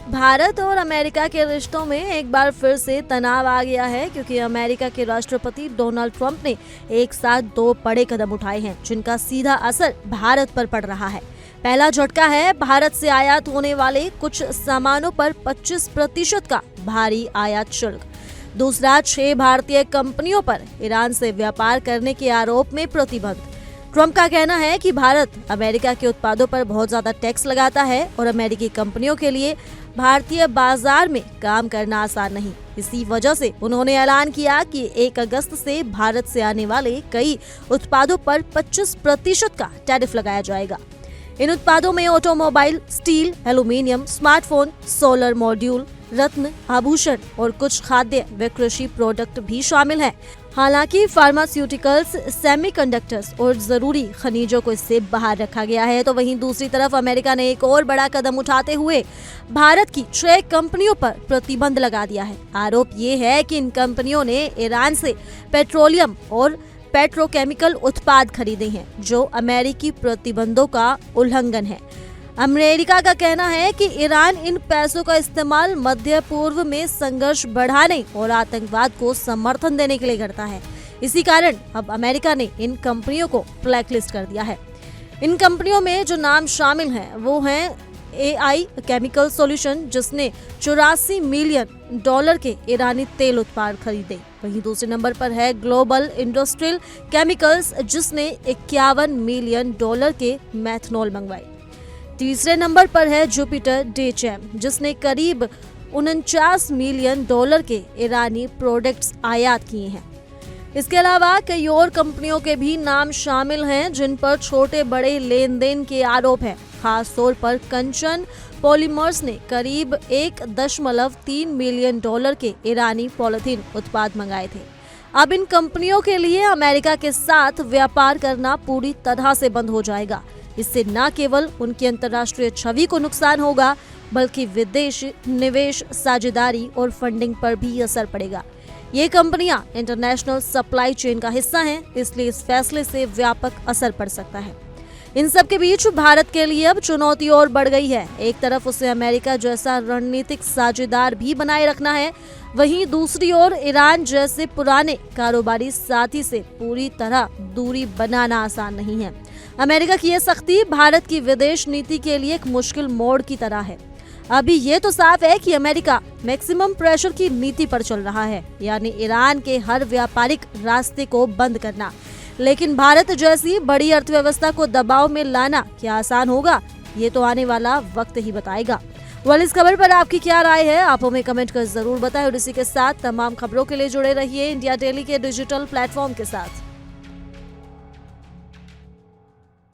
भारत और अमेरिका के रिश्तों में एक बार फिर से तनाव आ गया है, क्योंकि अमेरिका के राष्ट्रपति डोनाल्ड ट्रंप ने एक साथ दो बड़े कदम उठाए हैं जिनका सीधा असर भारत पर पड़ रहा है। पहला झटका है भारत से आयात होने वाले कुछ सामानों पर 25% का भारी आयात शुल्क। दूसरा, 6 भारतीय कंपनियों पर ईरान से व्यापार करने के आरोप में प्रतिबंध। ट्रंप का कहना है कि भारत अमेरिका के उत्पादों पर बहुत ज्यादा टैक्स लगाता है और अमेरिकी कंपनियों के लिए भारतीय बाजार में काम करना आसान नहीं। इसी वजह से उन्होंने ऐलान किया कि 1 अगस्त से भारत से आने वाले कई उत्पादों पर 25% का टैरिफ लगाया जाएगा। इन उत्पादों में automobile, steel, aluminium, smartphone, solar module, रत्न, आभूषण और कुछ खाद्य व कृषि प्रोडक्ट भी शामिल हैं। हालांकि फार्मास्यूटिकल्स, सेमीकंडक्टर्स और जरूरी खनिजों को इससे बाहर रखा गया है। तो वहीं दूसरी तरफ अमेरिका ने एक और बड़ा कदम उठाते हुए भारत की 6 कंपनियों पर प्रतिबंध लगा दिया है। आरोप ये है कि इन कंपनियों ने ईरान से पेट्रोलियम और पेट्रोकेमिकल उत्पाद खरीदे हैं, जो अमेरिकी प्रतिबंधों का उल्लंघन है। अमेरिका का कहना है कि ईरान इन पैसों का इस्तेमाल मध्य पूर्व में संघर्ष बढ़ाने और आतंकवाद को समर्थन देने के लिए करता है। इसी कारण अब अमेरिका ने इन कंपनियों को ब्लैकलिस्ट कर दिया है। इन कंपनियों में जो नाम शामिल हैं वो हैं AI केमिकल सॉल्यूशन, जिसने $84 मिलियन के ईरानी तेल उत्पाद खरीदे। वहीं दूसरे नंबर पर है ग्लोबल इंडस्ट्रियल केमिकल्स, जिसने $51 मिलियन के मेथनॉल मंगवाए। तीसरे नंबर पर है जुपिटर डेचेम, जिसने करीब $49 मिलियन के ईरानी प्रोडक्ट्स आयात किए हैं। इसके अलावा कई और कंपनियों के भी नाम शामिल हैं जिन पर छोटे बड़े लेन देन के आरोप हैं। खास तौर पर कंचन पॉलीमर्स ने करीब $1.3 मिलियन के ईरानी पॉलिथीन उत्पाद मंगाए थे। अब इन कंपनियों के लिए अमेरिका के साथ व्यापार करना पूरी तरह से बंद हो जाएगा। इससे न केवल उनकी अंतर्राष्ट्रीय छवि को नुकसान होगा, बल्कि विदेश निवेश, साझेदारी और फंडिंग पर भी असर पड़ेगा। ये कंपनियां इंटरनेशनल सप्लाई चेन का हिस्सा हैं, इसलिए इस फैसले से व्यापक असर पड़ सकता है। इन सब के बीच भारत के लिए अब चुनौती और बढ़ गई है। एक तरफ उसे अमेरिका जैसा रणनीतिक साझेदार भी बनाए रखना है, वहीं दूसरी ओर ईरान जैसे पुराने कारोबारी साथी से पूरी तरह दूरी बनाना आसान नहीं है। अमेरिका की यह सख्ती भारत की विदेश नीति के लिए एक मुश्किल मोड़ की तरह है। अभी ये तो साफ है कि अमेरिका मैक्सिमम प्रेशर की नीति पर चल रहा है, यानी ईरान के हर व्यापारिक रास्ते को बंद करना। लेकिन भारत जैसी बड़ी अर्थव्यवस्था को दबाव में लाना क्या आसान होगा? ये तो आने वाला वक्त ही बताएगा। इस खबर पर आपकी क्या राय है? आप हमें कमेंट कर जरूर बताएं और इसी के साथ तमाम खबरों के लिए जुड़े रहिए इंडिया डेली के डिजिटल प्लेटफॉर्म के साथ।